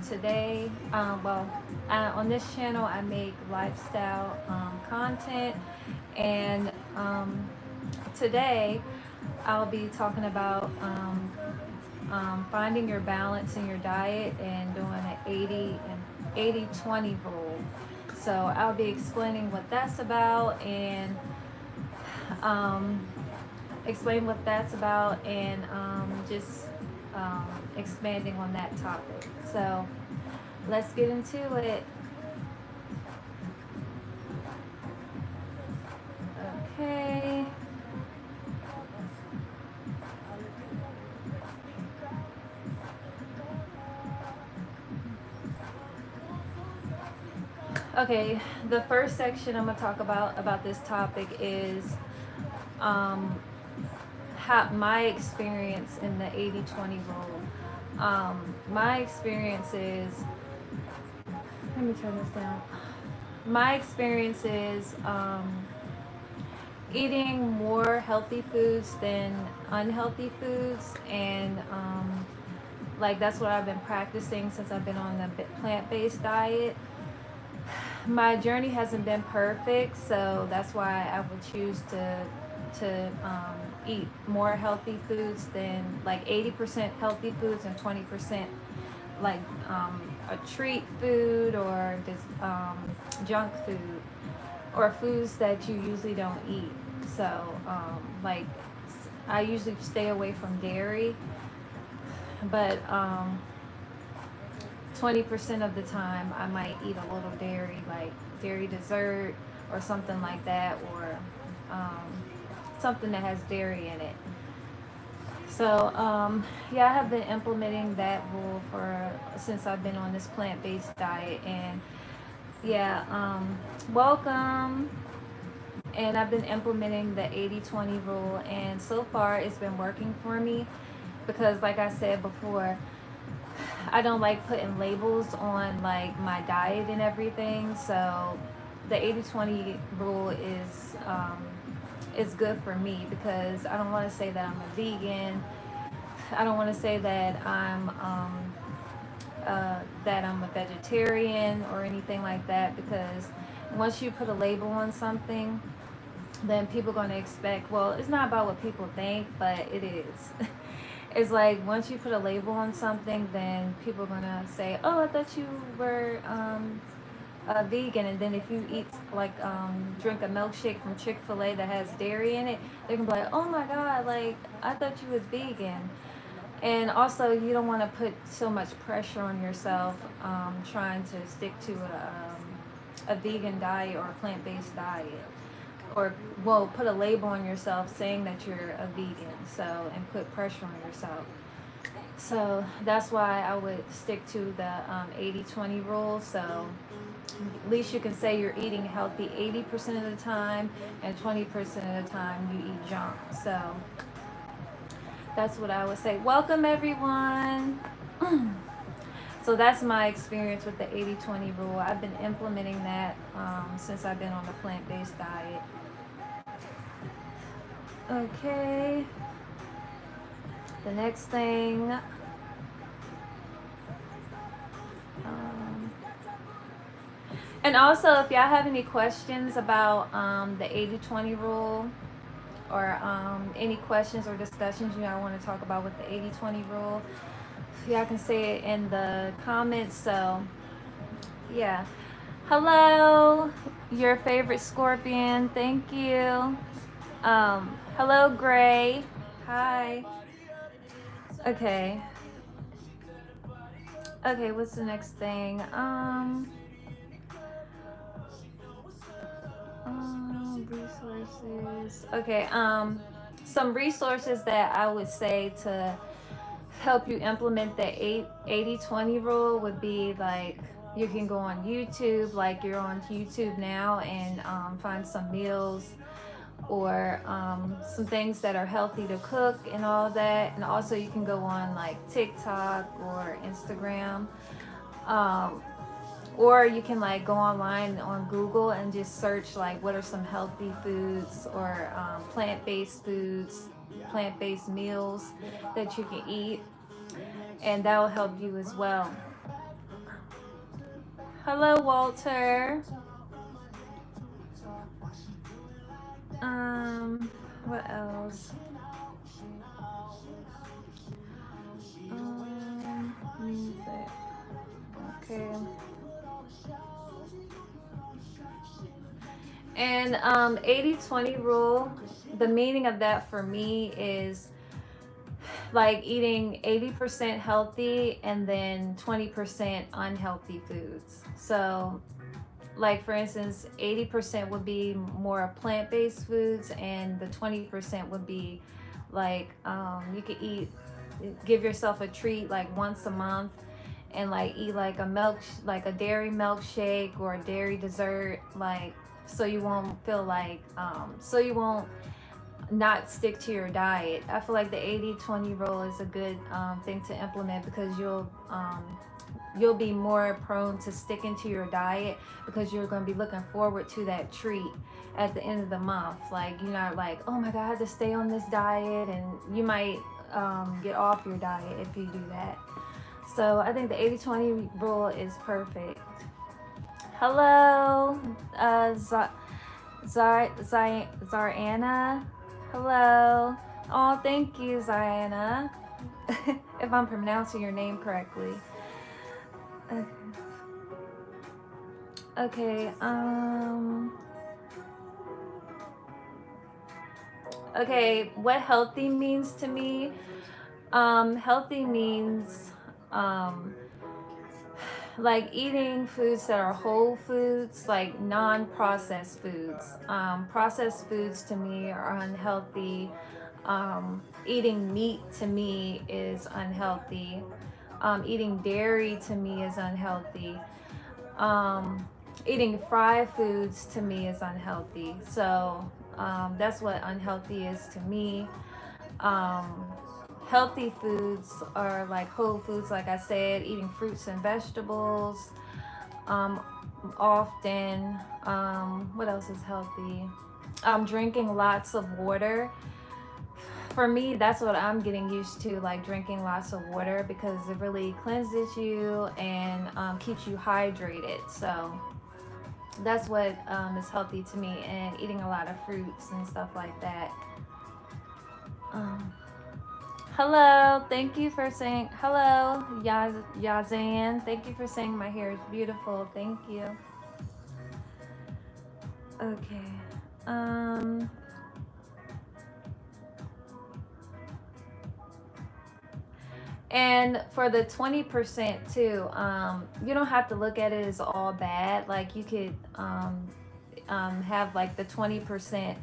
Today, on this channel, I make lifestyle content, and today I'll be talking about finding your balance in your diet and doing an 80-20 rule. So I'll be explaining what that's about and um, explain what that's about and just expanding on that topic. So let's get into it. Okay. Okay, the first section I'm gonna talk about this topic is um, how my experience in the 80-20 rule. My experience is, let me turn this down. My experience is eating more healthy foods than unhealthy foods, and like that's what I've been practicing since I've been on the plant-based diet. My journey hasn't been perfect, so that's why I would choose to eat more healthy foods than like 80% healthy foods and 20% like a treat food or just junk food or foods that you usually don't eat. So like I usually stay away from dairy, but 20% of the time I might eat a little dairy, like dairy dessert or something like that, or um, something that has dairy in it. So yeah, I have been implementing that rule for since I've been on this plant-based diet, and yeah, welcome. And I've been implementing the 80-20 rule, and so far it's been working for me because, like I said before, I don't like putting labels on like my diet and everything. So the 80-20 rule is good for me because I don't want to say that I'm a vegan. I don't want to say that I'm a vegetarian or anything like that, because once you put a label on something, then people are going to expect, well, it's not about what people think, but it is. It's like once you put a label on something, then people are going to say, oh, I thought you were a vegan. And then if you eat, like, drink a milkshake from Chick-fil-A that has dairy in it, they can be like, oh my God, like, I thought you was vegan. And also, you don't want to put so much pressure on yourself trying to stick to a vegan diet or a plant-based diet, or well, put a label on yourself saying that you're a vegan, so, and put pressure on yourself. So that's why I would stick to the 80-20 rule. So at least you can say you're eating healthy 80% of the time, and 20% of the time you eat junk. So that's what I would say. Welcome, everyone. So that's my experience with the 80-20 rule. I've been implementing that since I've been on the plant-based diet. Okay, the next thing. Um, and also, if y'all have any questions about the 80-20 rule, or any questions or discussions you all want to talk about with the 80-20 rule, y'all can say it in the comments. So, yeah. Hello, your favorite scorpion. Thank you. Hello, Gray. Hi. Okay. Okay, what's the next thing? Resources. Okay, some resources that I would say to help you implement the 80-20 rule would be like, you can go on YouTube, like you're on YouTube now, and find some meals or some things that are healthy to cook and all that. And also you can go on like TikTok or Instagram, um, or you can like go online on Google and just search like what are some healthy foods, or plant-based foods, plant-based meals that you can eat. and that will help you as well. Hello, Walter. What else? Music. Okay. And 80/20 rule, the meaning of that for me is like eating 80% healthy and then 20% unhealthy foods. So, like for instance, 80% would be more plant-based foods, and the 20% would be like you could eat, give yourself a treat like once a month, and like eat like a like a dairy milkshake or a dairy dessert, like so you won't feel like so you won't not stick to your diet. I feel like the 80/20 rule is a good thing to implement because you'll be more prone to sticking to your diet because you're going to be looking forward to that treat at the end of the month. Like you're not like, oh my god, I have to stay on this diet, and you might get off your diet if you do that. So I think the 80/20 rule is perfect. Hello, Zarana. Hello. Oh, thank you, Zarana. If I'm pronouncing your name correctly. Okay. Okay. Okay. What healthy means to me? Healthy means um, like eating foods that are whole foods, like non-processed foods. Processed foods to me are unhealthy. Eating meat to me is unhealthy. Eating dairy to me is unhealthy. Um, Eating fried foods to me is unhealthy. So that's what unhealthy is to me. Um, Healthy foods are like whole foods, like I said, eating fruits and vegetables um, often. What else is healthy? Drinking lots of water. For me, that's what I'm getting used to, like drinking lots of water because it really cleanses you and keeps you hydrated. So that's what is healthy to me, and eating a lot of fruits and stuff like that. Um, Hello, thank you for saying hello, Yazan. Thank you for saying my hair is beautiful. Thank you. Okay. Um, and for the 20% too, you don't have to look at it as all bad. Like you could have like the 20%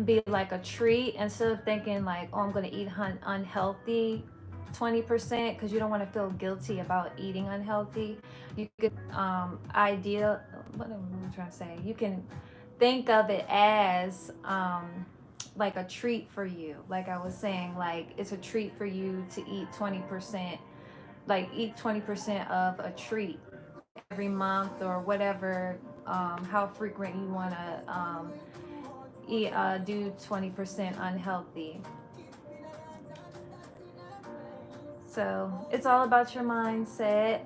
be like a treat instead of thinking like, oh, I'm going to eat unhealthy 20% because you don't want to feel guilty about eating unhealthy. You could what am I trying to say? You can think of it as like a treat for you. Like I was saying, like it's a treat for you to eat 20%, like eat 20% of a treat every month or whatever, how frequent you want to eat, do 20% unhealthy. So it's all about your mindset.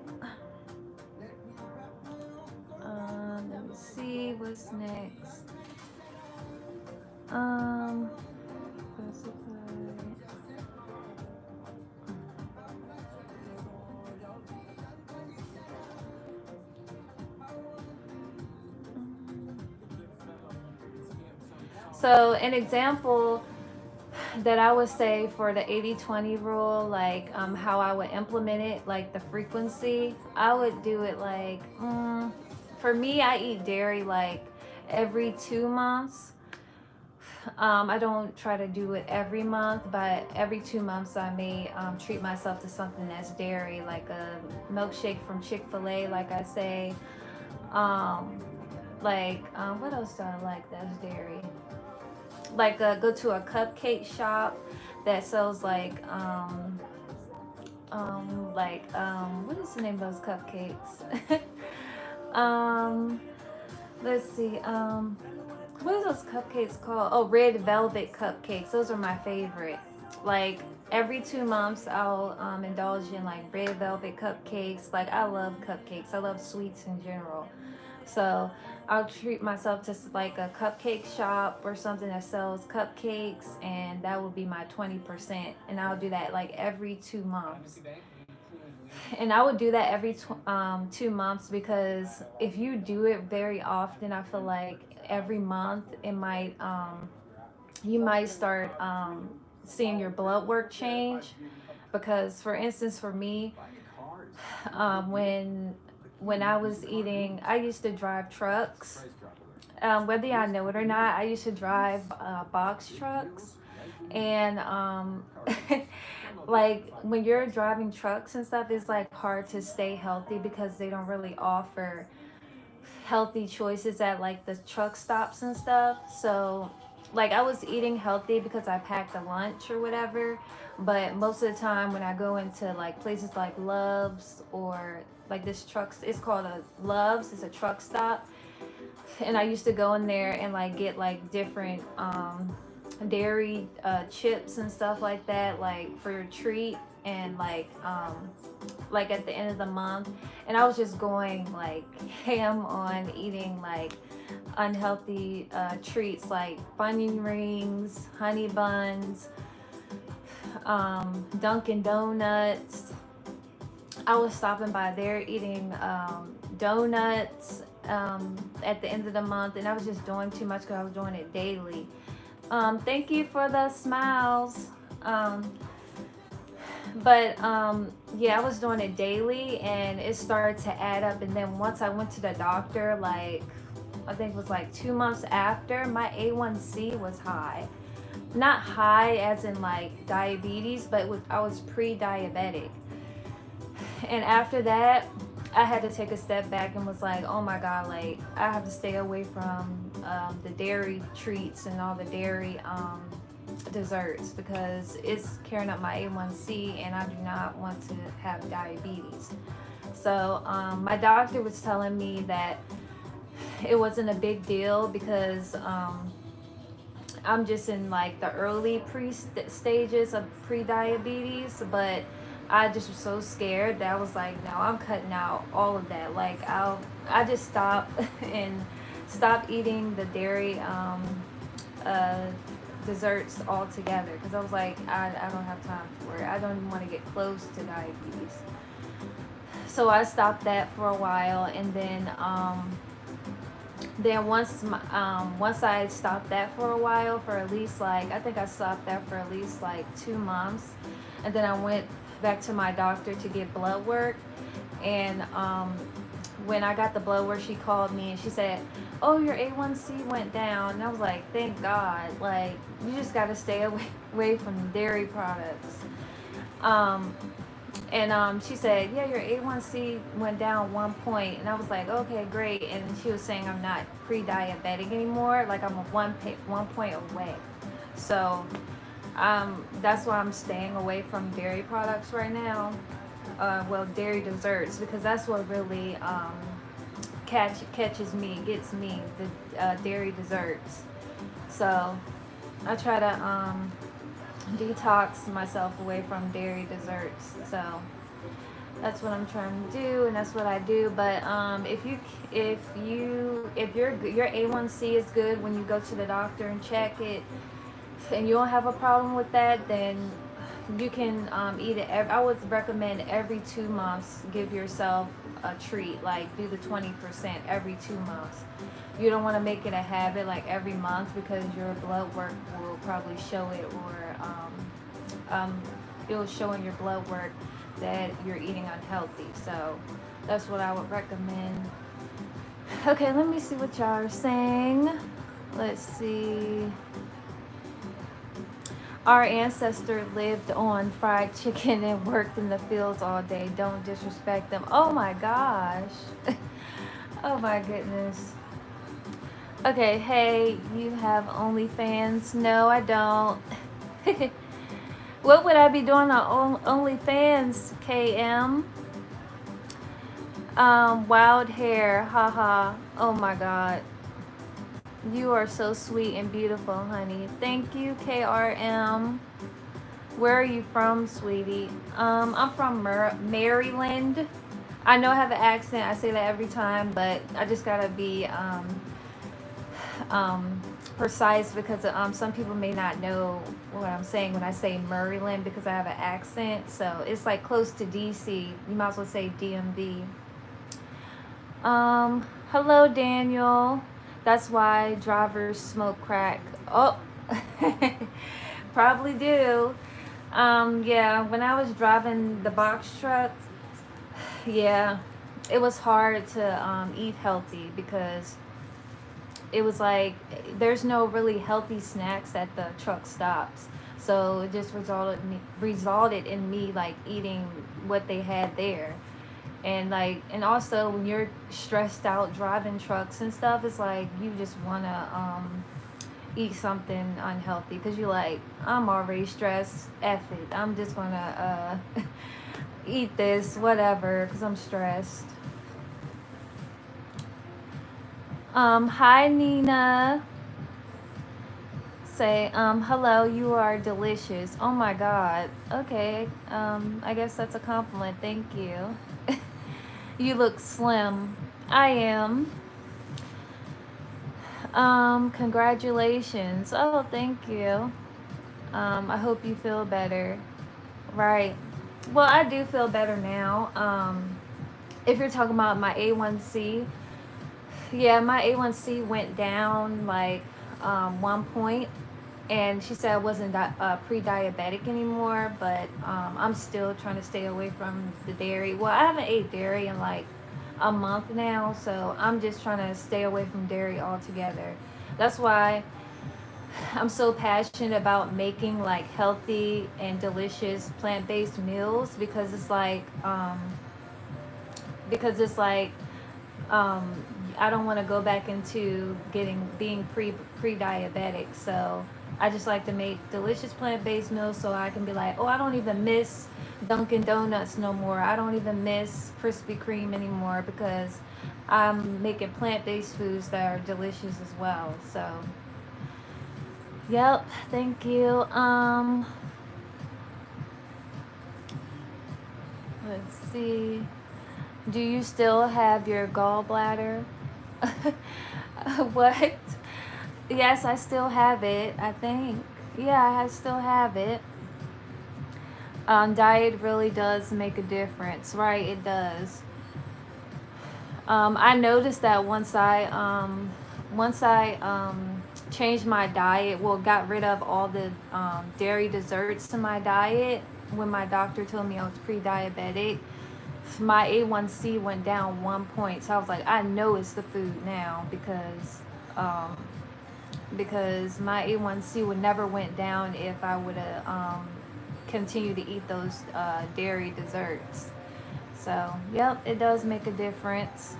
Let me see what's next. Um, so an example that I would say for the 80/20 rule, like how I would implement it, like the frequency, I would do it like, for me, I eat dairy like every 2 months. I don't try to do it every month, but every 2 months I may treat myself to something that's dairy, like a milkshake from Chick-fil-A, like I say. Um, what else do I like that's dairy? Like go to a cupcake shop that sells what is the name of those cupcakes? um, let's see. What are those cupcakes called? Oh, red velvet cupcakes. Those are my favorite. Like every 2 months I'll indulge in like red velvet cupcakes. Like I love cupcakes. I love sweets in general. So I'll treat myself to like a cupcake shop or something that sells cupcakes, and that will be my 20%. And I'll do that like every 2 months. And I would do that every 2 months, because if you do it very often, I feel like every month it might you might start seeing your blood work change. Because for instance, for me, when I was eating, I used to drive trucks. Whether I know it or not, I used to drive box trucks, and like when you're driving trucks and stuff, it's like hard to stay healthy because they don't really offer healthy choices at like the truck stops and stuff. So like I was eating healthy because I packed a lunch or whatever, but most of the time when I go into like places like Love's or like this trucks, it's called a Love's, it's a truck stop, and I used to go in there and like get like different dairy chips and stuff like that, like for a treat, and like at the end of the month, and I was just going like ham on eating like unhealthy treats like Funyun rings, honey buns, Dunkin' Donuts. I was stopping by there eating donuts at the end of the month, and I was just doing too much because I was doing it daily. Thank you for the smiles. Um, but yeah, I was doing it daily, and it started to add up. And then once I went to the doctor, like I think it was like 2 months after, my A1C was high. Not high as in like diabetes, but I was pre-diabetic. And after that, I had to take a step back and was like, oh my god, like I have to stay away from the dairy treats and all the dairy desserts, because it's carrying up my A1C, and I do not want to have diabetes. So my doctor was telling me that it wasn't a big deal because I'm just in like the early stages of pre-diabetes, but I just was so scared that I was like, no, I'm cutting out all of that. Like I just stopped and stopped eating the dairy uh, desserts altogether, because I was like, I don't have time for it. I don't even want to get close to diabetes. So I stopped that for a while, and then once I stopped that for a while, for at least like, I think I stopped that for at least like 2 months, and then I went back to my doctor to get blood work. And when I got the blood work, she called me and she said, oh, your A1C went down. And I was like, thank God. Like, you just got to stay away from dairy products. um, and she said, yeah, your A1C went down 1 point. And I was like, okay, great. And she was saying I'm not pre-diabetic anymore. Like I'm 1 point away. So that's why I'm staying away from dairy products right now. Well, dairy desserts, because that's what really catches me, gets me, the dairy desserts. So I try to detox myself away from dairy desserts. So that's what I'm trying to do, and that's what I do. But if your A1C is good when you go to the doctor and check it, and you don't have a problem with that, then you can eat it. I would recommend every 2 months, give yourself a treat, like do the 20% every 2 months. You don't want to make it a habit like every month, because your blood work will probably show it, or it'll show in your blood work that you're eating unhealthy. So that's what I would recommend. Okay, let me see what y'all are saying. Let's see. Our ancestor lived on fried chicken and worked in the fields all day. Don't disrespect them. Oh my gosh. Oh my goodness. Okay, hey, you have OnlyFans? No, I don't. What would I be doing on OnlyFans, KM? Wild hair, haha. Oh my god. You are so sweet and beautiful, honey. Thank you, KRM. Where are you from, sweetie? I'm from Maryland. I know I have an accent. I say that every time, but I just gotta be um, precise because some people may not know what I'm saying when I say Maryland because I have an accent. So it's like close to DC. You might as well say DMV. Hello, Daniel. That's why drivers smoke crack. Oh, probably do. Yeah, when I was driving the box truck, yeah, it was hard to eat healthy because it was like there's no really healthy snacks at the truck stops. So it just resulted in me like eating what they had there. And like and also when you're stressed out driving trucks and stuff, it's like you just wanna eat something unhealthy because you're like, I'm already stressed. F it. I'm just gonna eat this, whatever, because I'm stressed. Hi Nina. Say, hello, you are delicious. Oh my god. Okay. I guess that's a compliment. Thank you. You look slim. I am. Congratulations. Oh, thank you. I hope you feel better. Right. Well, I do feel better now. If you're talking about my A1C, yeah, my A1C went down like 1 point, and she said I wasn't pre-diabetic anymore, but I'm still trying to stay away from the dairy. Well, I haven't ate dairy in like a month now, so I'm just trying to stay away from dairy altogether. That's why I'm so passionate about making like healthy and delicious plant-based meals because it's like um, I don't want to go back into being pre-diabetic. So I just like to make delicious plant-based meals so I can be like, oh, I don't even miss Dunkin' Donuts no more. I don't even miss Krispy Kreme anymore because I'm making plant-based foods that are delicious as well. So, yep, thank you. Let's see. Do you still have your gallbladder? What? Yes, I still have it, I think. Yeah, I still have it. Diet really does make a difference, right? It does. I noticed that once I changed my diet, well, got rid of all the dairy desserts to my diet. When my doctor told me I was pre-diabetic, my A1C went down 1 point. So I was like, I know it's the food now um, because my A1C would never went down if I would have continued to eat those dairy desserts. So, yep, it does make a difference.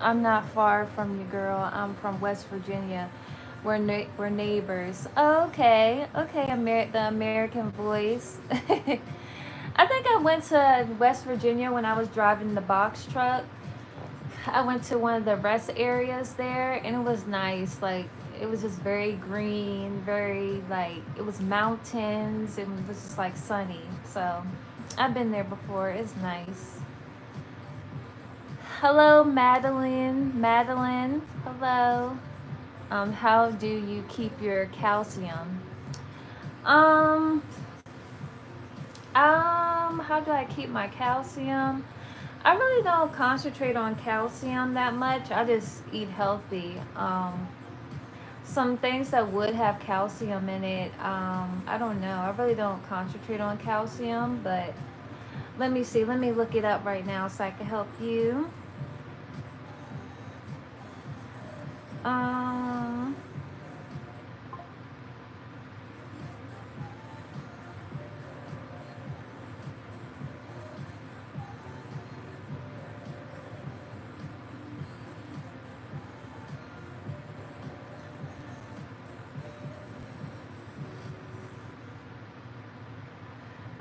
I'm not far from you, girl. I'm from West Virginia. We're neighbors. Oh, okay, okay, the American voice. I think I went to West Virginia when I was driving the box truck. I went to one of the rest areas there, and it was nice. Like it was just very green, very like it was mountains, and it was just like sunny. So I've been there before. It's nice. Hello, Madeline. Madeline, hello. How do you keep your calcium? Um, how do I keep my calcium? I really don't concentrate on calcium that much. I just eat healthy. Some things that would have calcium in it, I don't know. I really don't concentrate on calcium, but let me see. Let me look it up right now so I can help you. Um,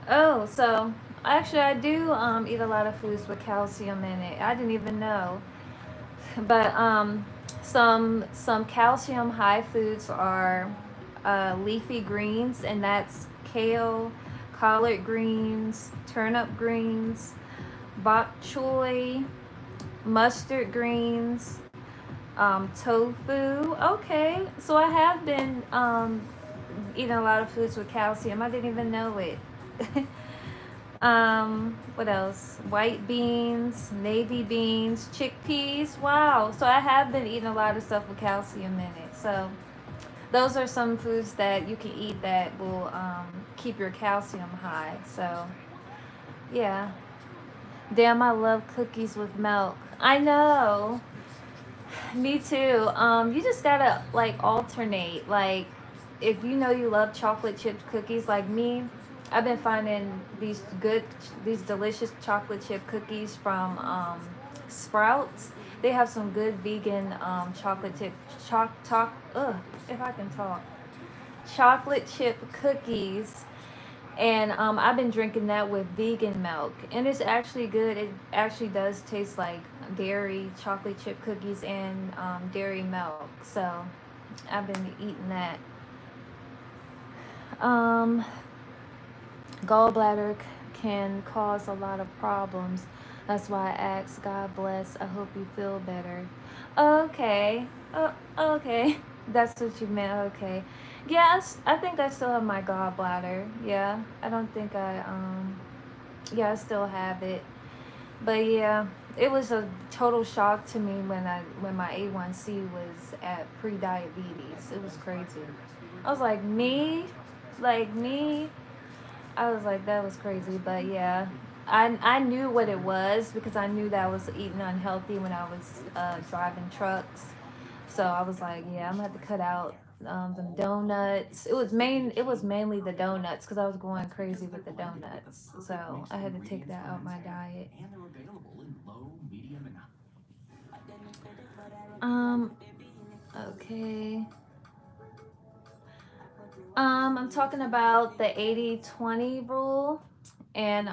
oh, so actually, I do eat a lot of foods with calcium in it. I didn't even know. But some calcium high foods are leafy greens, and that's kale, collard greens, turnip greens, bok choy, mustard greens, tofu. Okay, so I have been eating a lot of foods with calcium. I didn't even know it. What else? White beans, navy beans, chickpeas. Wow. So I have been eating a lot of stuff with calcium in it. So those are some foods that you can eat that will keep your calcium high. So yeah. Damn, I love cookies with milk. I know. Me too. You just gotta like alternate. Like, if you know you love chocolate chip cookies, like me, I've been finding these delicious chocolate chip cookies from Sprouts. They have some good vegan chocolate chip if I can talk, chocolate chip cookies, and I've been drinking that with vegan milk, and it's actually good. It actually does taste like dairy chocolate chip cookies and dairy milk. So I've been eating that. Um, Gallbladder can cause a lot of problems. That's why I asked. God bless. I hope you feel better. Okay. Okay. That's what you meant. Okay. Yes, I think I still have my gallbladder. Yeah. I don't think I still have it. But yeah, it was a total shock to me when my A1C was at pre-diabetes. It was crazy. I was like me. I was like, that was crazy. But yeah, I knew what it was because I knew that I was eating unhealthy when I was driving trucks. So I was like, yeah, I'm gonna have to cut out the donuts. It was mainly the donuts because I was going crazy with the donuts. So I had to take that out my diet. Um. Okay. I'm talking about the 80/20 rule, and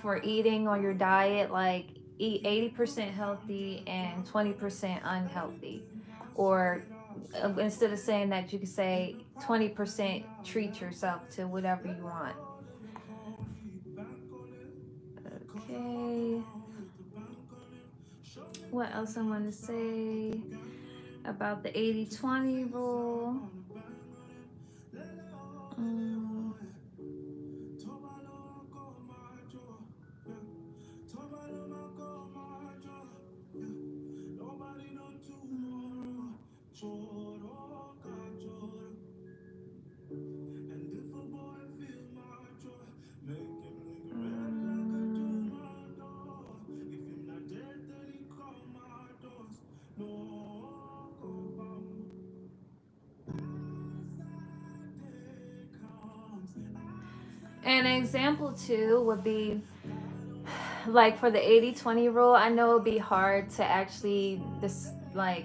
for eating on your diet, like eat 80% healthy and 20% unhealthy, or instead of saying that, you could say 20% treat yourself to whatever you want. Okay, what else I want to say about the 80/20 rule? Mm, mm. An example too would be like for the 80/20 rule. I know it'd be hard to actually this like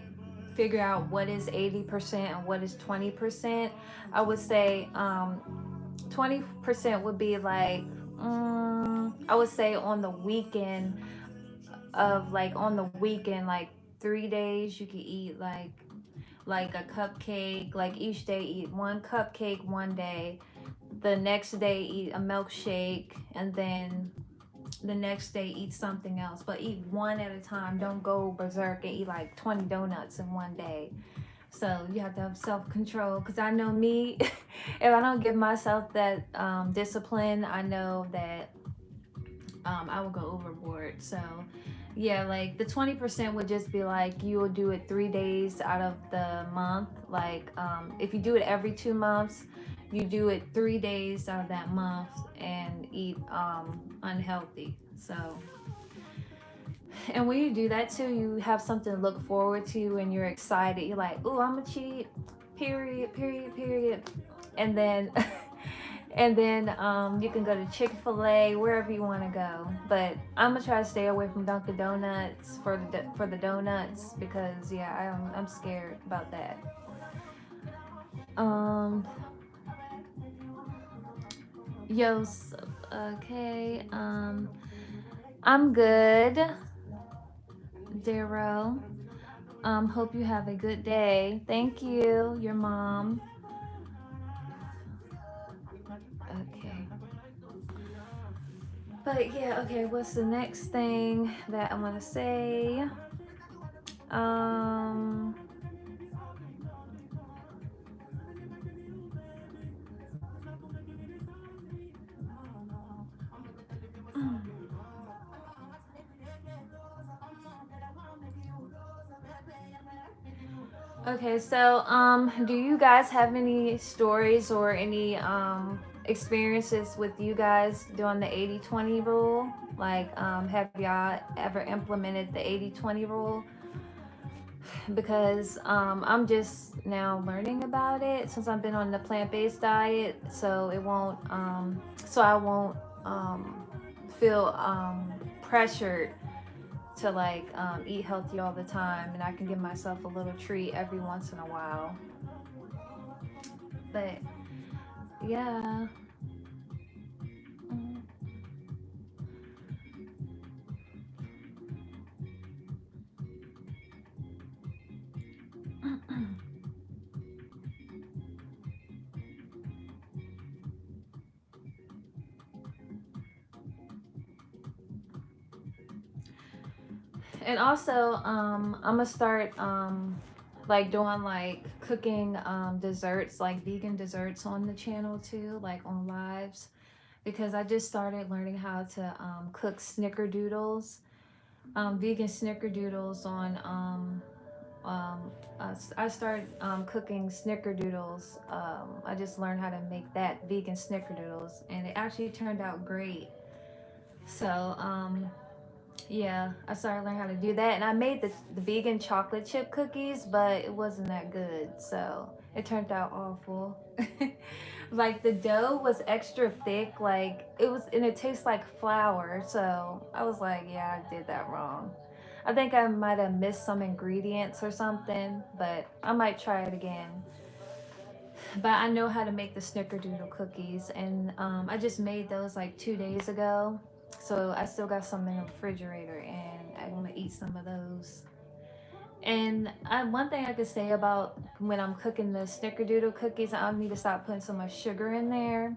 figure out what is 80% and what is 20%. I would say 20% would be like I would say on the weekend, on the weekend, like 3 days you could eat like a cupcake, like each day eat one cupcake one day, the next day eat a milkshake, and then the next day eat something else, but eat one at a time. Don't go berserk and eat like 20 donuts in one day. So you have to have self-control, because I know me, if I don't give myself that discipline, I know that I will go overboard. So yeah, like the 20% would just be like you will do it 3 days out of the month. Like if you do it every 2 months, you do it 3 days out of that month and eat unhealthy. So, and when you do that too, you have something to look forward to and you're excited. You're like, oh, I'm gonna cheat, period, period, period. And then and then you can go to Chick-fil-A, wherever you want to go. But I'm gonna try to stay away from Dunkin' Donuts for the donuts, because yeah, I'm scared about that. Um, yo, okay. I'm good, Daryl. Hope you have a good day. Thank you, your mom. But yeah, okay, what's the next thing that I want to say? Um, okay, so do you guys have any stories or any experiences with you guys doing the 80/20 rule? Like, have y'all ever implemented the 80/20 rule? Because I'm just now learning about it since I've been on the plant-based diet, so it won't so I won't feel pressured to like eat healthy all the time, and I can give myself a little treat every once in a while. But yeah. Mm. And also, I'm gonna start like doing like cooking desserts, like vegan desserts on the channel too, like on lives, because I just started learning how to cook snickerdoodles, vegan snickerdoodles on I started cooking snickerdoodles. I just learned how to make that vegan snickerdoodles, and it actually turned out great. So yeah, I started learning how to do that, and I made the vegan chocolate chip cookies, but it wasn't that good, so it turned out awful. Like the dough was extra thick, like it was, and it tastes like flour. So I was like, yeah, I did that wrong. I think I might have missed some ingredients or something, but I might try it again. But I know how to make the snickerdoodle cookies, and I just made those like 2 days ago. So I still got some in the refrigerator, and I'm gonna eat some of those. And one thing I could say about when I'm cooking the snickerdoodle cookies, I need to stop putting so much sugar in there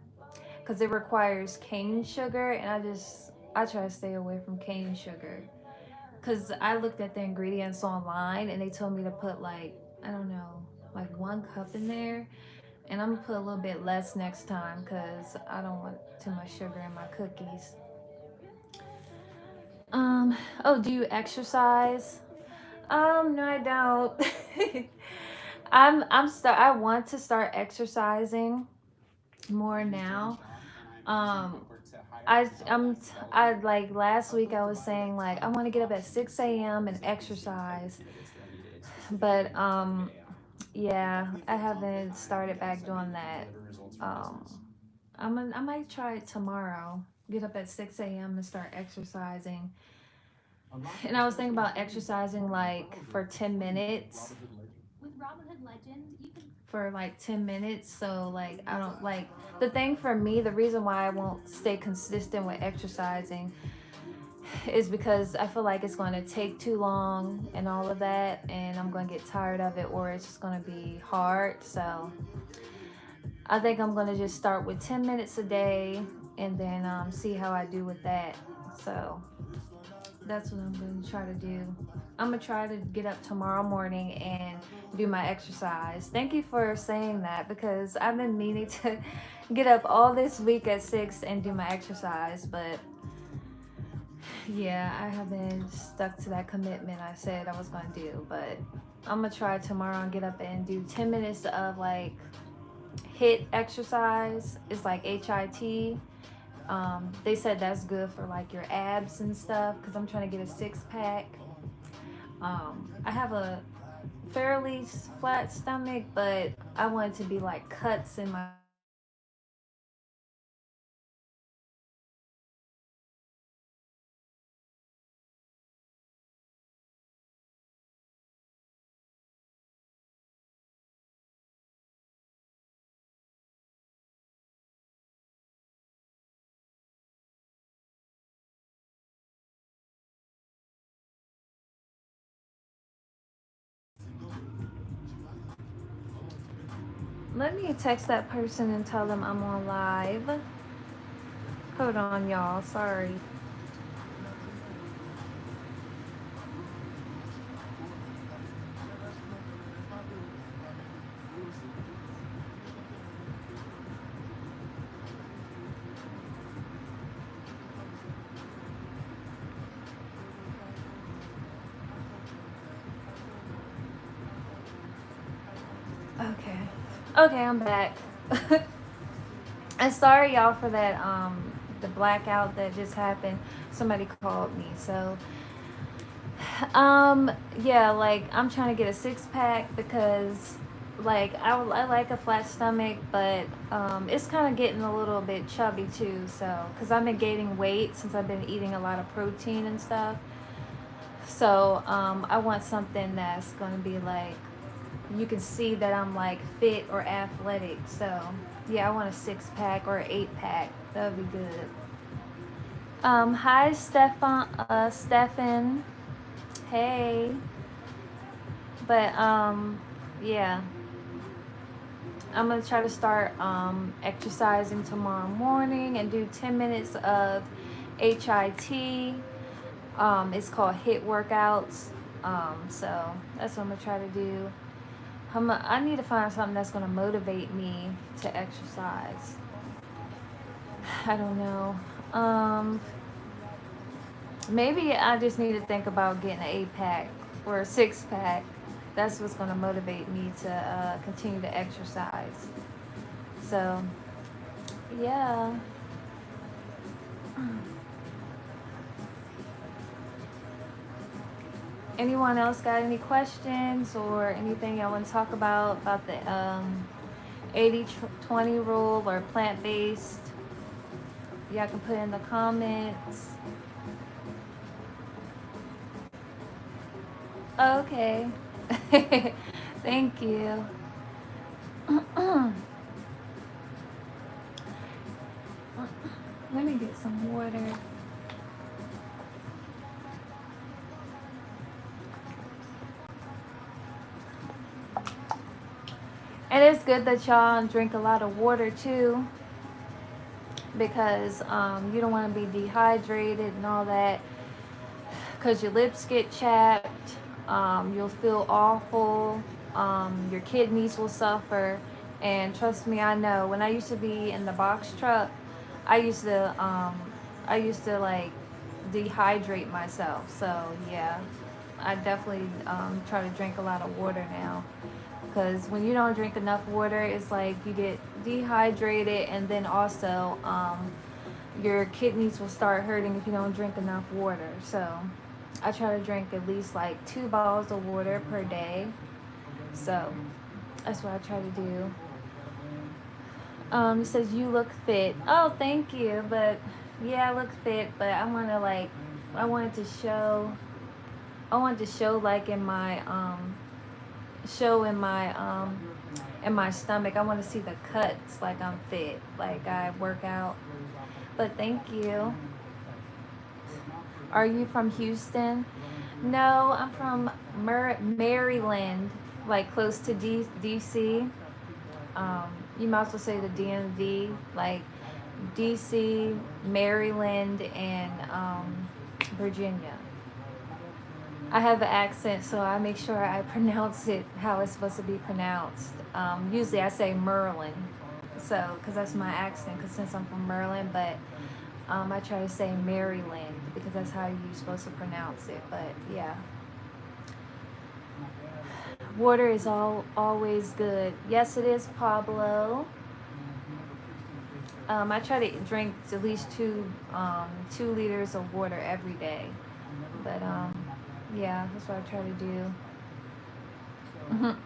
because it requires cane sugar, and I try to stay away from cane sugar because I looked at the ingredients online and they told me to put like, I don't know, like 1 cup in there, and I'm gonna put a little bit less next time because I don't want too much sugar in my cookies. Um, oh, do you exercise? No, I don't. I want to start exercising more now. Um, I like last week I was saying like I want to get up at 6 a.m. and exercise, but yeah, I haven't started back doing that. Um, I might try it tomorrow. Get up at 6 a.m. and start exercising. And I was thinking about exercising like for 10 minutes. For like 10 minutes. So like I don't like the thing for me, the reason why I won't stay consistent with exercising is because I feel like it's going to take too long and all of that, and I'm going to get tired of it, or it's just going to be hard. So I think I'm going to just start with 10 minutes a day, and then see how I do with that. So that's what I'm going to try to do. I'm going to try to get up tomorrow morning and do my exercise. Thank you for saying that because I've been meaning to get up all this week at 6 and do my exercise, but yeah, I haven't stuck to that commitment I said I was going to do. But I'm going to try tomorrow and get up and do 10 minutes of like HIT exercise. It's like HIT. They said that's good for like your abs and stuff because I'm trying to get a 6 pack. I have a fairly flat stomach, but I want it to be like cuts in my Let me text that person and tell them I'm on live. Hold on, y'all. Sorry. Okay. Okay, I'm back. And sorry y'all for that the blackout that just happened. Somebody called me. So yeah, like I'm trying to get a six pack because like I like a flat stomach, but it's kind of getting a little bit chubby too. So because I've been gaining weight since I've been eating a lot of protein and stuff. So I want something that's gonna be like you can see that I'm like fit or athletic. So yeah, I want a six pack or an eight pack. That would be good. Hi Stefan. Hey. But yeah, I'm gonna try to start exercising tomorrow morning and do 10 minutes of HIT. It's called HIT workouts. So that's what I'm gonna try to do. I need to find something that's gonna motivate me to exercise. I don't know. Maybe I just need to think about getting an 8 pack or a 6 pack. That's what's gonna motivate me to continue to exercise. So yeah. Anyone else got any questions or anything y'all want to talk about the 80-20 rule or plant-based? Y'all can put in the comments. Okay. Thank you. Let me get some water. And it's good that y'all drink a lot of water too, because you don't want to be dehydrated and all that, because your lips get chapped, you'll feel awful, your kidneys will suffer. And trust me, I know when I used to be in the box truck, I used to like dehydrate myself. So yeah, I definitely try to drink a lot of water now, because when you don't drink enough water, it's like you get dehydrated, and then also your kidneys will start hurting if you don't drink enough water. So I try to drink at least like 2 bottles of water per day. So that's what I try to do. It says you look fit. Oh, thank you. But yeah, I look fit, but I want to like, I wanted to show, I wanted to show like in my stomach. I want to see the cuts, like I'm fit, like I work out. But thank you. Are you from Houston? No, I'm from Maryland, like close to DC. You might also say the DMV, like DC, Maryland, and Virginia. I have an accent, so I make sure I pronounce it how it's supposed to be pronounced. Usually I say Merlin, so because that's my accent. Because since I'm from Maryland, but I try to say Maryland because that's how you're supposed to pronounce it. But yeah, water is always good. Yes, it is, Pablo. I try to drink at least 2 liters of water every day. But yeah, that's what I try to do. Mhm.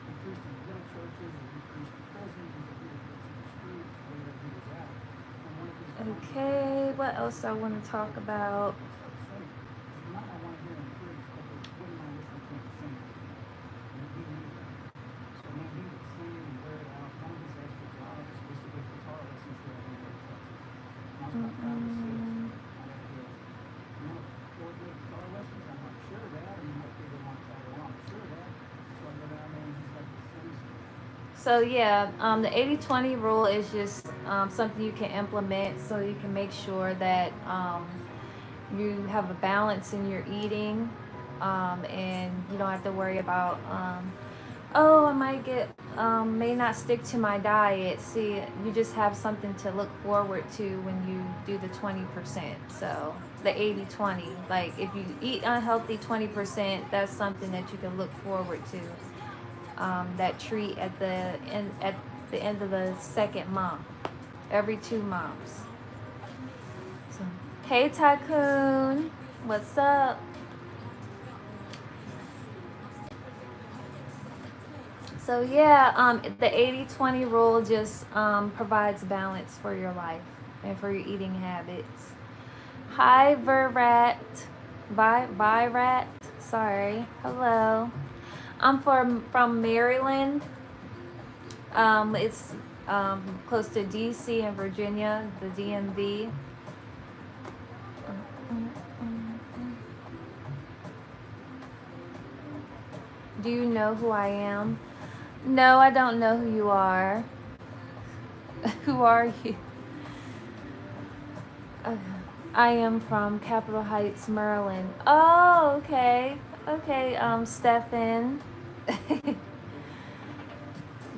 Okay, what else I want to talk about? Mm-mm. So yeah, the 80-20 rule is just something you can implement so you can make sure that you have a balance in your eating, and you don't have to worry about oh, I might get may not stick to my diet. See, you just have something to look forward to when you do the 20%. So the 80/20, like if you eat unhealthy 20%, that's something that you can look forward to. That treat at the end of the second month, every 2 months. So, hey Tycoon, what's up? So yeah, the 80/20 rule just provides balance for your life and for your eating habits. Hi, Virat. Virat. Sorry. Hello. I'm from Maryland. It's close to DC and Virginia, the DMV. Do you know who I am? No, I don't know who you are. Who are you? Uh, I am from Capitol Heights, Maryland. Oh, okay. Okay, Stephen.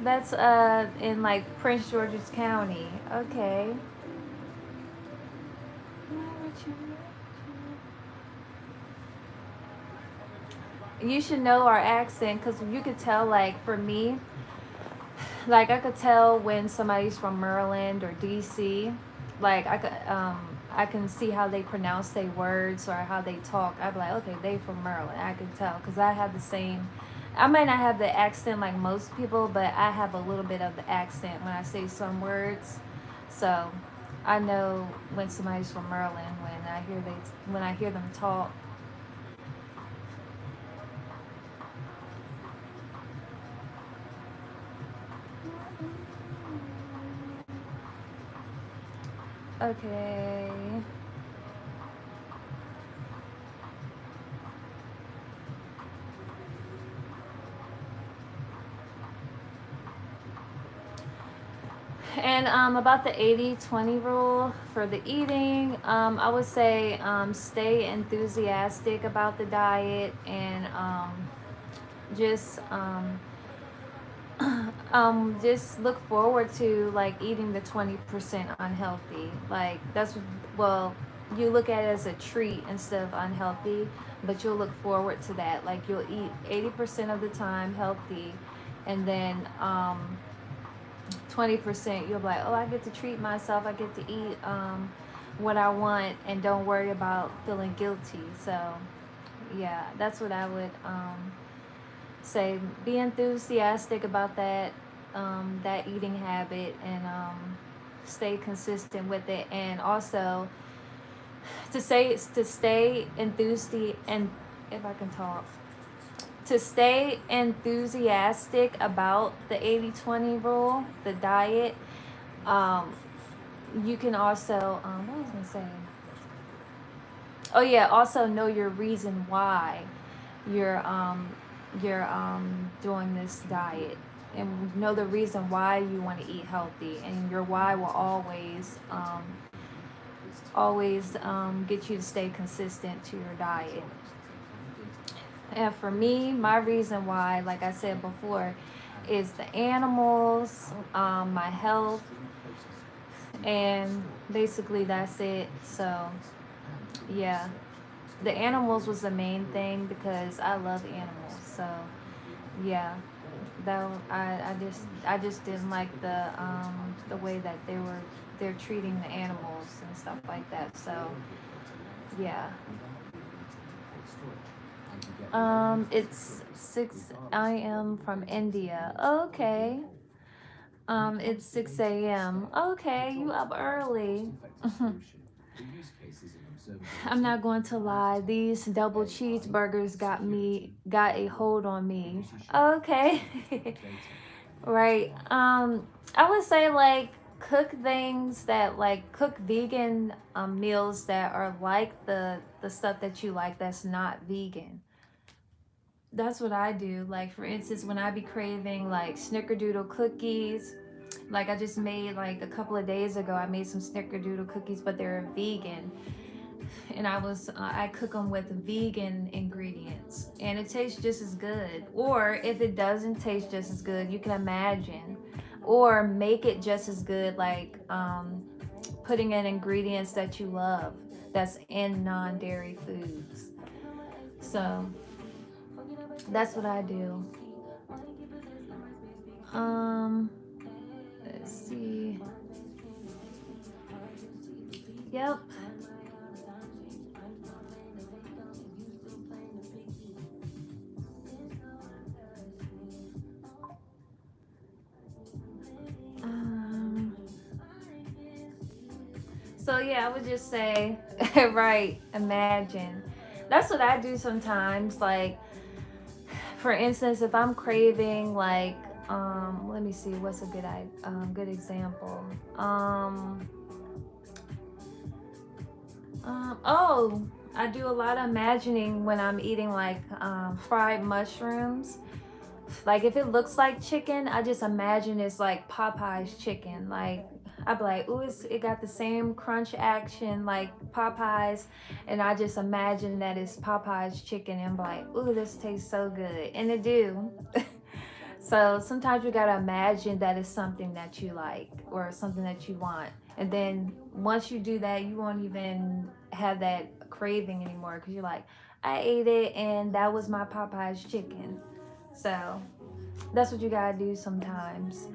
That's in like Prince George's County. Okay. You should know our accent because you could tell, like, for me, like, I could tell when somebody's from Maryland or DC. Like, I can see how they pronounce their words or how they talk. I'd be like, okay, they from Maryland. I can tell because I have the same. I might not have the accent like most people, but I have a little bit of the accent when I say some words. So I know when somebody's from Maryland when I hear them talk. Okay. And about the 80/20 rule for the eating, I would say stay enthusiastic about the diet and just just look forward to like eating the 20% unhealthy. Like that's, well, you look at it as a treat instead of unhealthy, but you'll look forward to that. Like you'll eat 80% of the time healthy, and then 20% you'll be like, oh, I get to treat myself, I get to eat what I want and don't worry about feeling guilty. So yeah, that's what I would say. Be enthusiastic about that eating habit, and stay consistent with it, and also to stay enthusiastic, and if I can talk, to stay enthusiastic about the 80/20 rule, the diet. um, you can also what was I gonna say? Oh yeah, also know your reason why you're doing this diet, and know the reason why you want to eat healthy, and your why will always get you to stay consistent to your diet. And for me, my reason why, like I said before, is the animals, my health, and basically that's it. So yeah, the animals was the main thing because I love animals. So yeah, that I just didn't like the way that they're treating the animals and stuff like that. So yeah. It's 6. I am from India. Okay. It's 6 a.m. Okay, you up early. I'm not going to lie. These double cheeseburgers got a hold on me. Okay. Right. I would say like cook vegan meals that are like the stuff that you like that's not vegan. That's what I do. Like for instance, when I be craving like snickerdoodle cookies, Like I just made like a couple of days ago, I made some snickerdoodle cookies, but they're vegan. And I cook them with vegan ingredients, and it tastes just as good. Or if it doesn't taste just as good, you can imagine, or make it just as good, like putting in ingredients that you love that's in non-dairy foods. So that's what I do. um let's see. Yep. um So yeah, I would just say, right, imagine. That's what I do sometimes. Like, for instance, if I'm craving like, let me see, what's a good example. Oh, I do a lot of imagining when I'm eating like fried mushrooms. Like if it looks like chicken, I just imagine it's like Popeye's chicken. Like I'd be like, ooh, it got the same crunch action like Popeyes, and I just imagine that it's Popeye's chicken, and be like, ooh, this tastes so good, and it do. So sometimes you gotta imagine that it's something that you like or something that you want, and then once you do that, you won't even have that craving anymore because you're like, I ate it, and that was my Popeye's chicken. So that's what you gotta do sometimes.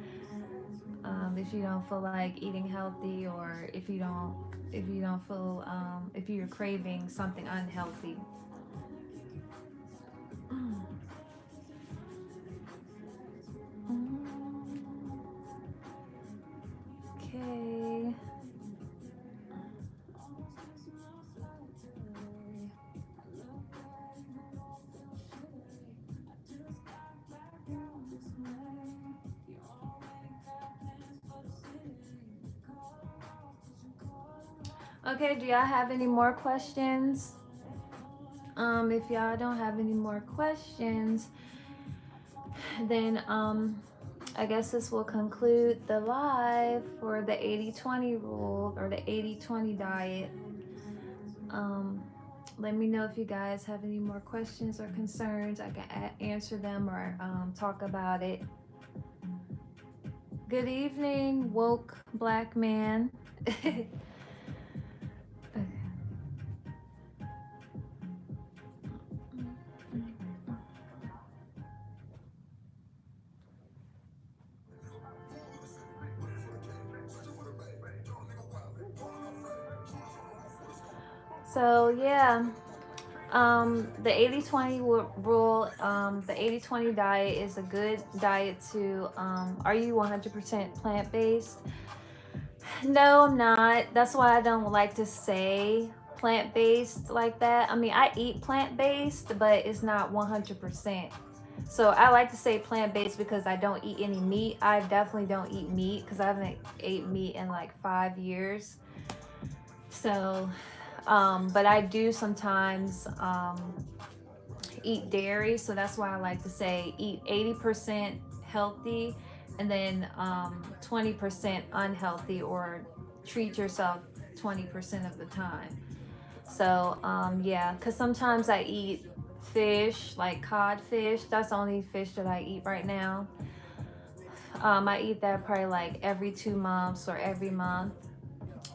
If you don't feel like eating healthy, or if you don't feel if you're craving something unhealthy. Okay. Okay, do y'all have any more questions? If y'all don't have any more questions, then I guess this will conclude the live for the 80/20 rule, or the 80/20 diet. Um, let me know if you guys have any more questions or concerns. I can answer them, or talk about it. Good evening, woke black man. So yeah, the 80/20 rule, the 80/20 diet is a good diet to, are you 100% plant-based? No, I'm not. That's why I don't like to say plant-based like that. I mean, I eat plant-based, but it's not 100%. So I like to say plant-based because I don't eat any meat. I definitely don't eat meat because I haven't ate meat in like 5 years. So, but I do sometimes eat dairy. So that's why I like to say eat 80% healthy, and then 20% unhealthy, or treat yourself 20% of the time. So yeah, because sometimes I eat fish, like codfish. That's the only fish that I eat right now. I eat that probably like every 2 months or every month.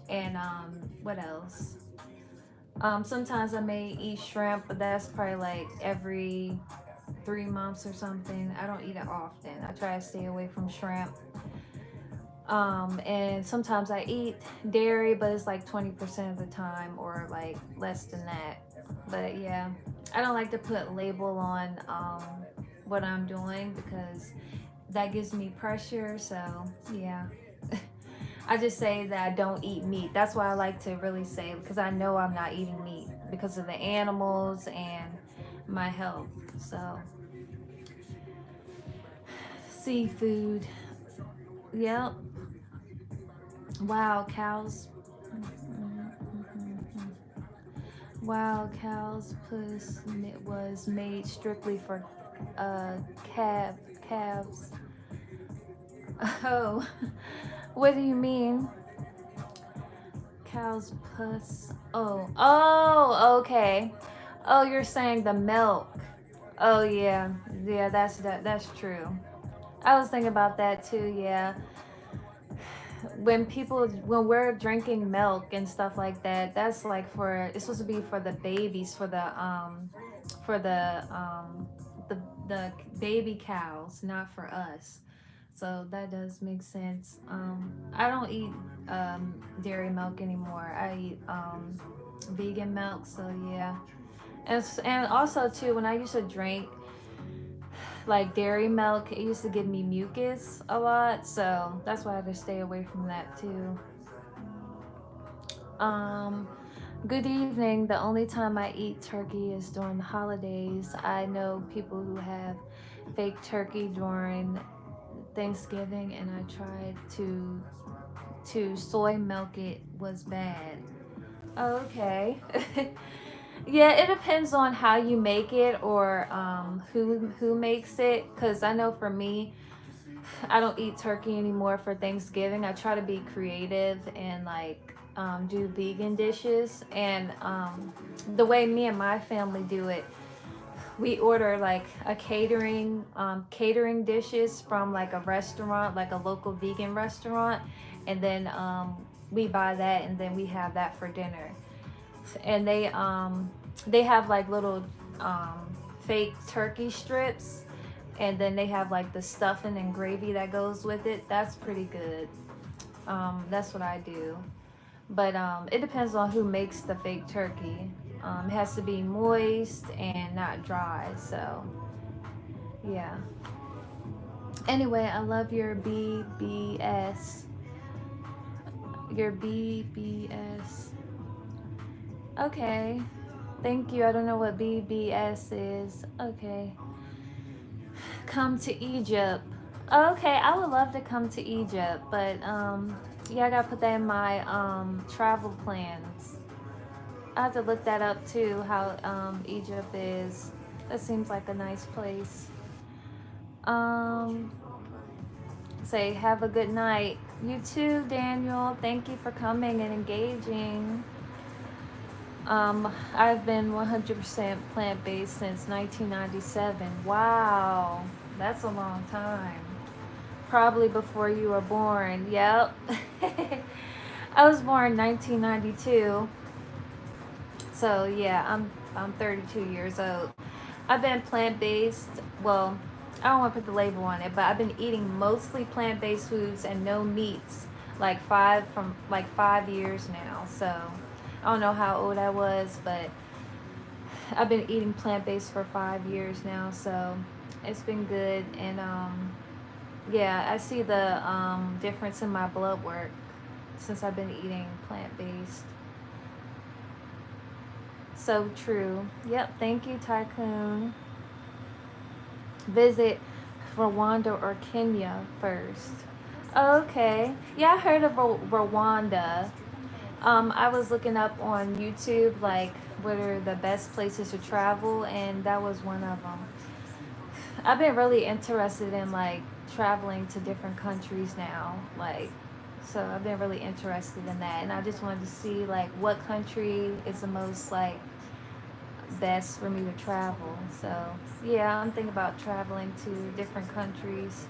And what else? Sometimes I may eat shrimp, but that's probably like every 3 months or something. I don't eat it often. I try to stay away from shrimp. And sometimes I eat dairy, but it's like 20% of the time, or like less than that. But yeah, I don't like to put label on what I'm doing because that gives me pressure. So yeah. I just say that I don't eat meat. That's why I like to really say, because I know I'm not eating meat because of the animals and my health. So seafood. Yep. Wow, cows. Wow, cows puss was made strictly for uh calves. Oh, what do you mean? Cow's puss. Oh, okay. Oh, you're saying the milk. Oh yeah, yeah. That's true. I was thinking about that too. Yeah, when we're drinking milk and stuff like that, that's like for it's supposed to be for the babies, for the baby cows, not for us. So that does make sense. I don't eat dairy milk anymore. I eat vegan milk. So yeah, and also too, when I used to drink like dairy milk, it used to give me mucus a lot. So that's why I had to stay away from that too. Um, Good evening. The only time I eat turkey is during the holidays. I know people who have fake turkey during Thanksgiving, and I tried to soy milk it was bad. Okay. Yeah, it depends on how you make it or who makes it. Cause I know for me, I don't eat turkey anymore for Thanksgiving. I try to be creative and like do vegan dishes. And the way me and my family do it, we order like a catering dishes from like a restaurant, like a local vegan restaurant, and then we buy that and then we have that for dinner. And they have like little fake turkey strips, and then they have like the stuffing and gravy that goes with it. That's pretty good. That's what I do. But it depends on who makes the fake turkey. It has to be moist and not dry. So yeah. Anyway, I love your BBS. Your BBS. Okay. Thank you. I don't know what BBS is. Okay. Come to Egypt. Okay, I would love to come to Egypt, but yeah, I gotta put that in my travel plans. I have to look that up too, how Egypt is. That seems like a nice place. Um Say have a good night. You too, Daniel. Thank you for coming and engaging. I've been 100% plant-based since 1997. Wow, that's a long time. Probably before you were born. Yep. I was born 1992. So yeah, I'm 32 years old. I've been plant-based. Well, I don't want to put the label on it, but I've been eating mostly plant-based foods and no meats like 5 years now. So I don't know how old I was, but I've been eating plant-based for 5 years now. So it's been good, and yeah, I see the difference in my blood work since I've been eating plant-based. So true. Yep. Thank you, Tycoon. Visit Rwanda or Kenya first. Okay. Yeah, I heard of Rwanda. I was looking up on YouTube, like, what are the best places to travel, and that was one of them. I've been really interested in, like, traveling to different countries now. Like, so I've been really interested in that. And I just wanted to see, like, what country is the most, like, best for me to travel. So yeah, I'm thinking about traveling to different countries.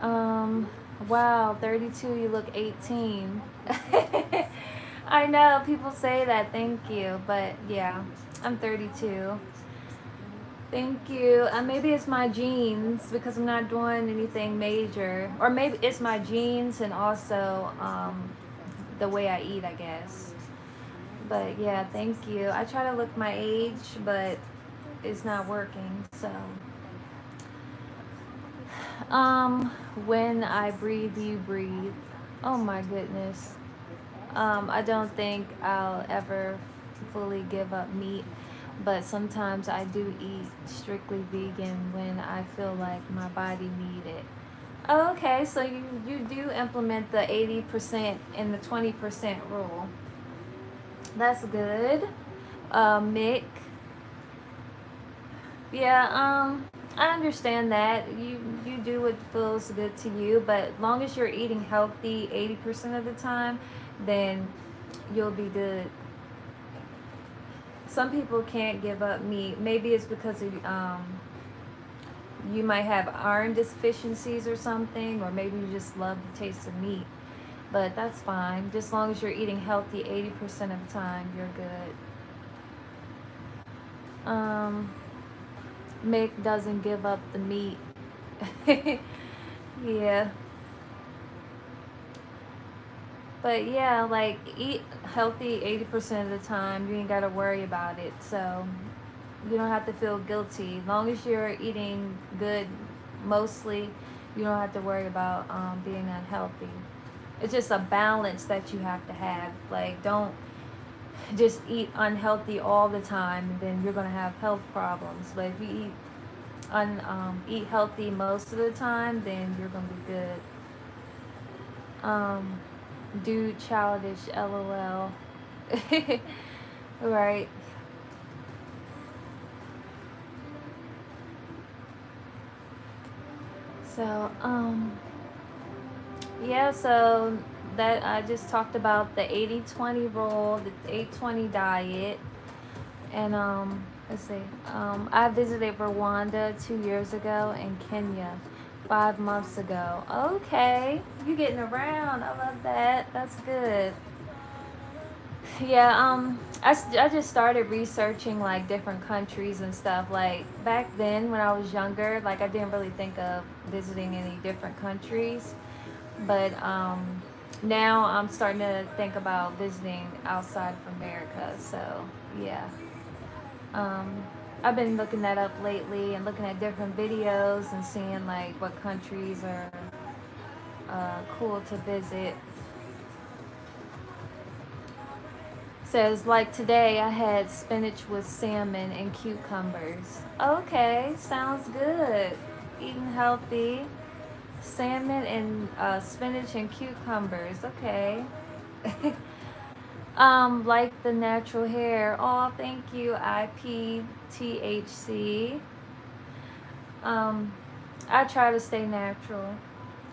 Um, wow, 32, you look 18. I know people say that, thank you, but yeah, I'm 32. Thank you. Maybe it's my genes because I'm not doing anything major, or maybe it's my genes and also the way I eat, I guess. But yeah, thank you. I try to look my age, but it's not working. So, um, when I breathe, you breathe. Oh my goodness. I don't think I'll ever fully give up meat, but sometimes I do eat strictly vegan when I feel like my body need it. Oh, okay, so you do implement the 80% and the 20% rule. That's good. Mick. Yeah, I understand that you do what feels good to you, but as long as you're eating healthy 80% of the time, then you'll be good. Some people can't give up meat. Maybe it's because of you might have iron deficiencies or something, or maybe you just love the taste of meat. But that's fine. Just as long as you're eating healthy 80% of the time, you're good. Mick doesn't give up the meat. Yeah. But yeah, like eat healthy 80% of the time. You ain't got to worry about it. So you don't have to feel guilty. As long as you're eating good mostly, you don't have to worry about being unhealthy. It's just a balance that you have to have. Like, don't just eat unhealthy all the time, and then you're going to have health problems. But if you eat healthy most of the time, then you're going to be good. Dude, childish, lol. Right. So, yeah, so that I just talked about the 80/20 rule, the 820 diet. And let's see. I visited Rwanda 2 years ago and Kenya 5 months ago. Okay, you getting around. I love that. That's good. Yeah, I just started researching like different countries and stuff. Like back then when I was younger, like I didn't really think of visiting any different countries. But now I'm starting to think about visiting outside of America. So yeah. Um, I've been looking that up lately and looking at different videos and seeing like what countries are cool to visit. Says like today I had spinach with salmon and cucumbers. Okay, sounds good. Eating healthy. Salmon and spinach and cucumbers. Okay. Like the natural hair. Oh, thank you, IPTHC. Um, I try to stay natural.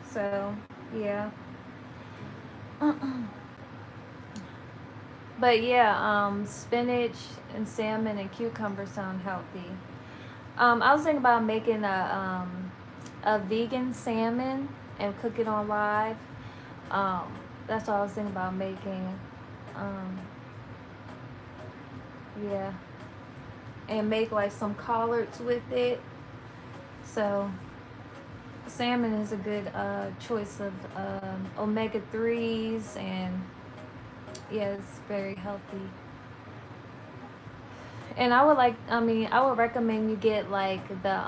So, yeah. But yeah, spinach and salmon and cucumber sound healthy. I was thinking about making a vegan salmon and cook it on live. Um, that's what I was thinking about making. Um, yeah, and make like some collards with it. So salmon is a good choice of omega 3s, and yeah, it's very healthy. And I would recommend you get like the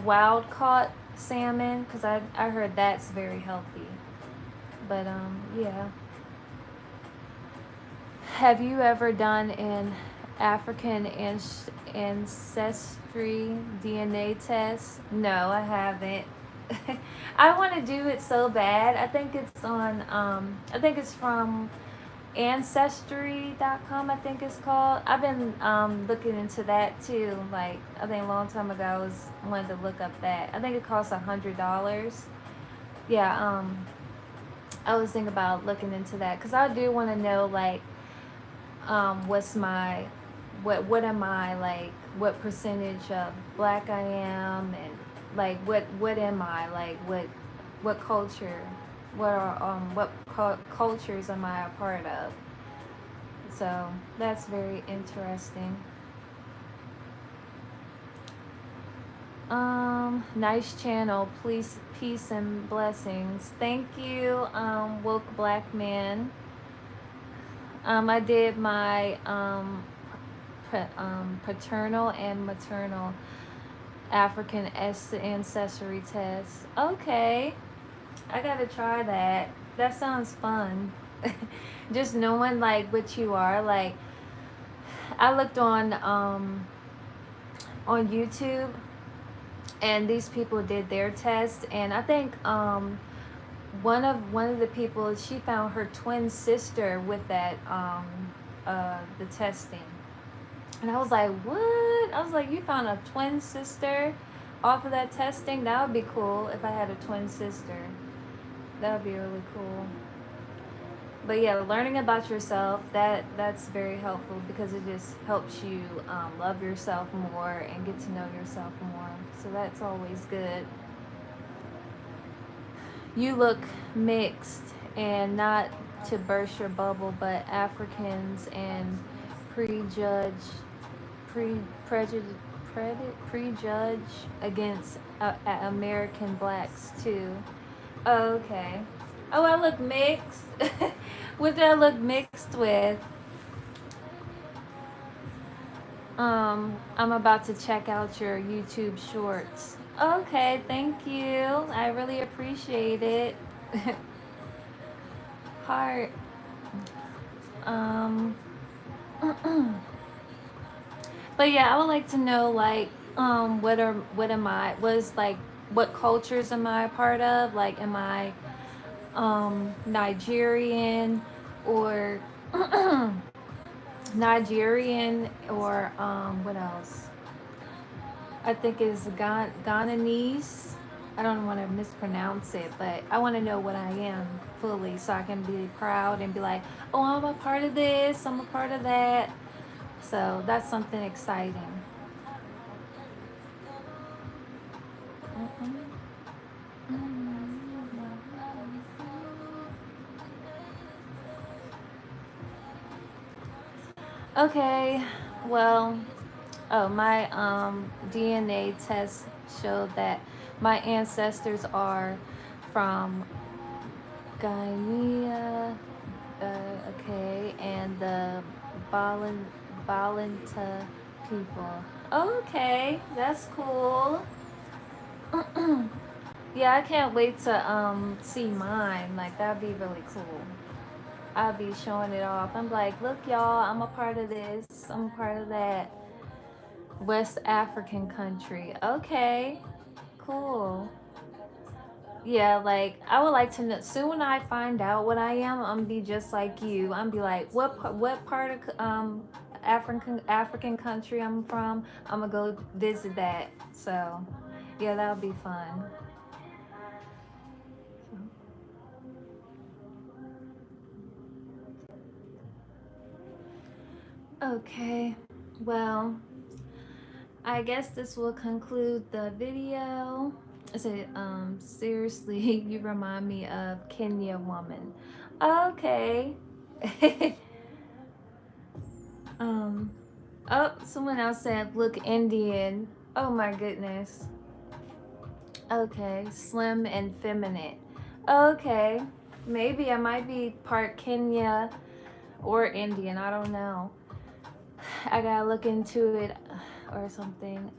wild caught salmon because I heard that's very healthy. But yeah. Have you ever done an African ancestry DNA test? No, I haven't. I want to do it so bad. I think it's on, I think it's from Ancestry.com, I think it's called. I've been looking into that too. Like, I think a long time ago I was wanted to look up that. I think it costs $100. Yeah, I was thinking about looking into that because I do want to know like what's my what am I like, what percentage of black I am, and like what am I like, what culture, what cultures am I a part of. So that's very interesting. Nice channel, please, peace and blessings. Thank you, woke black man. I did my paternal and maternal African ancestry test. Okay, I gotta try that. That sounds fun. Just knowing like what you are. Like I looked on YouTube, and these people did their test, and I think one of the people, she found her twin sister with that the testing. And I was like, what? I was like, you found a twin sister off of that testing. That would be cool if I had a twin sister. That would be really cool. But yeah, learning about yourself, that's very helpful because it just helps you love yourself more and get to know yourself more. So that's always good. You look mixed, and not to burst your bubble, but Africans and prejudge, pre prejudice, prejudge against American blacks too. Oh, okay. Oh, I look mixed. What did I look mixed with? I'm about to check out your YouTube shorts. Okay, thank you. I really appreciate it. Heart. Um, but yeah, I would like to know like, what am I? Was like, what cultures am I a part of? Like, am I Nigerian or Nigerian or what else? I think it's Ghananese. I don't want to mispronounce it, but I want to know what I am fully so I can be proud and be like, oh, I'm a part of this, I'm a part of that. So that's something exciting. Okay, well, oh, my DNA test showed that my ancestors are from Guinea, okay, and the Balan Balanta people. Okay, that's cool. Yeah, I can't wait to see mine. Like that'd be really cool. I'll be showing it off. I'm like, look, y'all, I'm a part of this. I'm a part of that. West African country. Okay, cool. Yeah, like I would like to know. Soon when I find out what I am, I'm gonna be just like you. I'm be like, what part of African country I'm from? I'm gonna go visit that. So, yeah, that'll be fun. Okay, well, I guess this will conclude the video. I said, seriously, you remind me of Kenya woman. Okay. um, oh, someone else said, look Indian. Oh my goodness. Okay, slim and feminine. Okay, maybe I might be part Kenya or Indian. I don't know. I gotta look into it or something.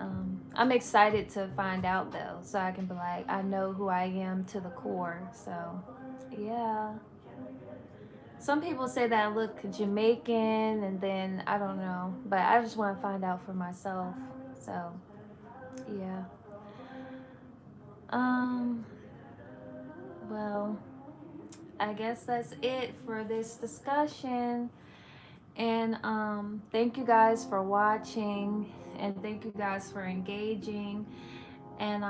I'm excited to find out though, so I can be like, I know who I am to the core. So, yeah. Some people say that I look Jamaican, and then I don't know, but I just want to find out for myself. So, yeah. Um. Well, I guess that's it for this discussion. And thank you guys for watching, and thank you guys for engaging. And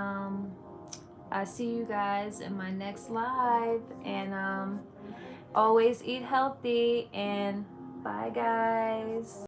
I see you guys in my next live. And always eat healthy. And bye, guys.